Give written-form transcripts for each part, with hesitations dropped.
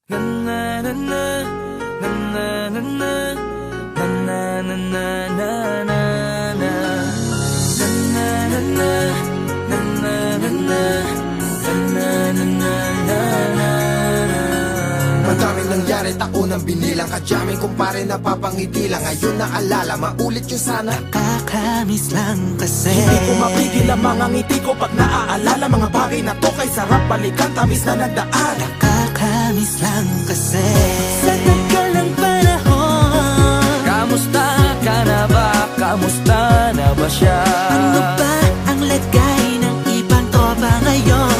Na na na na na na na na na na na na na na na na na Madaming nangyari, taunang binilang Kadyaming kumpare napapangiti lang. Ngayon naalala, maulit yung sana. Nakakamiss lang kasi Hindi ko mapigil ang mga ngiti ko pag naaalala mga bagay na to kay sarap balikan, tamis na nagdaan. Nakakamiss lang kasi sa tagal ng panahon. Kamusta ka na ba? Kamusta na ba siya? Ano ba ang lagay ng ibang tropa ngayon?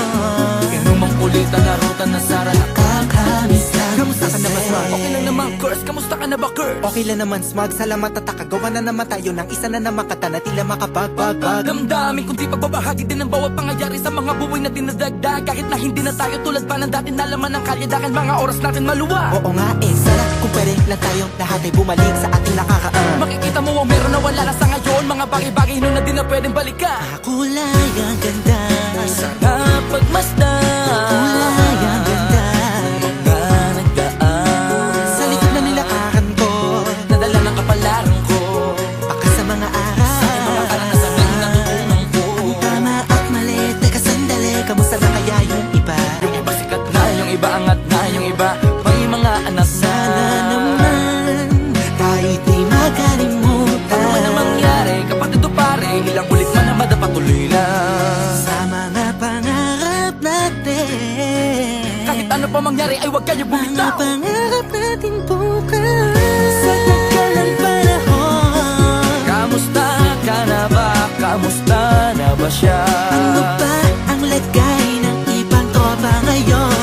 Inumang kulitan na ruta na sara. Nakakamiss lang Kamusta ka na ba, Smug? Okay lang naman, Curse. Kamusta ka na ba, Curse? Okay lang naman, Smug. Salamat at nakagawa na naman tayo ng isa na naman kata na tila makapagbag. Damdamin kundi pagbabahagi din ng bawat pangyayari sa mga buhay na dinadagdag. Kahit na hindi na tayo tulad pa ng dati na laman ng kalye. Dahil mga oras natin maluwa. Oo nga sana kung pwede lang tayong lahat ay bumalik sa ating nakakaan. Makikita mo ang meron na wala na sa ngayon. Mga bagay-bagay nun na di na pwedeng balikan. Kulay ang ganda, Sana pagmasdan kulay ang ganda. mga nagdaan Sa likod na nilakaran ko, nadala ng kapalaran ko. baka sa mga araw Mga karanasan ng natutunan ko. ang tama at mali. Teka sandali, kamusta na kaya yung iba? Yung iba sikat na, yung iba angat na, yung iba may mga anak na. Sana naman tayo'y di makalimutan. Ano man ang mangyari, kapatid o pare, ilang ulit man ang madapatuloy na. Sa mga pangarap natin, Kahit ano pa mangyari ay huwag kayo mga bumitaw. pangarap natin bukas. Sa tagal ng panahon, Kamusta ka na ba? Kamusta na ba siya? ano ba ang lagay ng ibang tropa ngayon?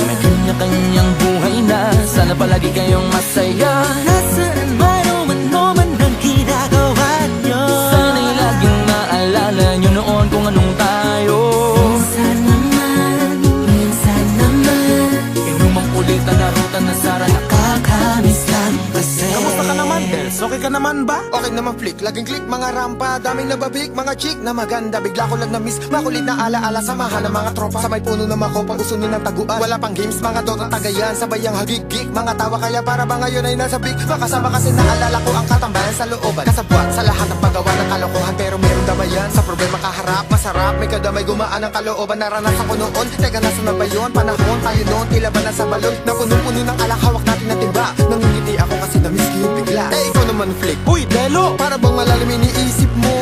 May kanya-kanyang buhay na, sana palagi kayong masaya. Nasaan man o ano man ang ginagawa nyo, Sana'y laging maalala nyo noon kung anong tayo. minsan naman Inumang kulitan na ruta na sara. nakakamiss lang kasi. Kamusta ka naman, Dels? Okay ka naman ba? Okay naman flick, laging click, mga rampa. Daming nababik, mga chick na maganda. Bigla ko lang na-miss, makulit na alaala. Samahan ng mga tropa, sa may puno na makopang usunin ng taguan. Wala pang games, mga dota tagayan. Sabay ang hagigik, mga tawa kaya para ba ngayon ay nasa big. Makasama kasi naalala ko ang katambayan sa looban. Kasabwat sa lahat ng paggawa ng kalokohan, pero meron damayan. Sa problema kaharap, masarap, may kadamay gumaan ang kalooban. Naranasan ko noon, teka nasa na ba yun? Panahon tayo noon, tila ba nasa balon? Na puno-puno ng alak, hawak natin na timba. Nangingiti ako kasi na-miss ko yung bigla. Eh ikaw naman flick, Uy, Delo! para bang malalim iniisip mo?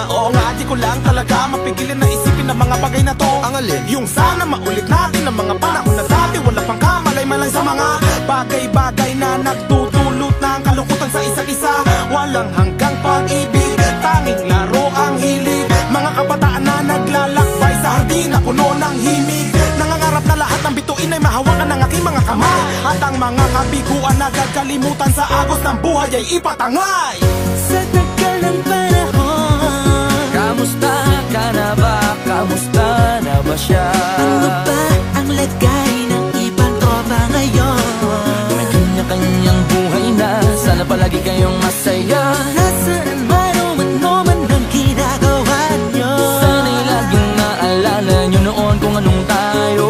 Oo nga, di ko lang talaga mapigilin na isipin ang mga bagay na to. Ang alin? Yung sana maulit natin ang mga panahon na dati. Wala pang kamalay-malay sa mga bagay-bagay na nagdudulot ng kalungkutan sa isa't isa. Walang hanggang pag-ibig, tanging laro ang hilig. Mga kabataan na naglalakbay sa hardin na puno ng himig. Nangangarap na lahat ng bituin ay mahawakan ng aking mga kamay. At ang mga kabiguan na gagalimutan sa agos ng buhay ay ipatangay. Sa tagal ng panahon, Kamusta ka na ba? Kamusta na ba siya? ano ba ang lagay ng ibang tropa ngayon? May kanya-kanyang buhay na, sana palagi kayong masaya. Nasaan man o ano man ang ginagawa nyo, Sana'y laging maalala nyo noon kung anong tayo.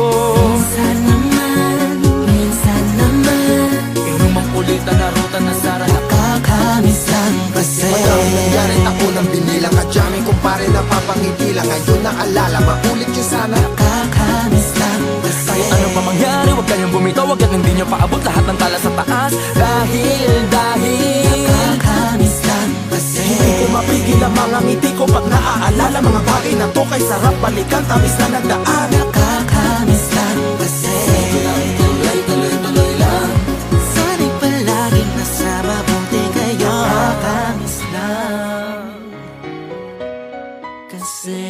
minsan naman Inumang kulitan na ruta na sara. nakakamiss lang kasi. Madaming nangyari, taunang binilang. Kadyaming kumpare napapangiti lang. Ngayon naalala, maulit yung sana. Nakakamiss lang kasi. Kahit ano pa mangyari, huwag kayong bumitaw. Hanggat hindi nyo paabot lahat ng tala sa taas. Dahil Nakakamiss lang kasi. Hindi ko mapigil ang mga ngiti ko pag naaalala mga bagay na to kay sarap balikan, tamis na nagdaan. Nakakamiss lang kasi. tuloy-tuloy lang. Sana'y palaging nasa mabuti kayo. Nakakamiss lang kasi.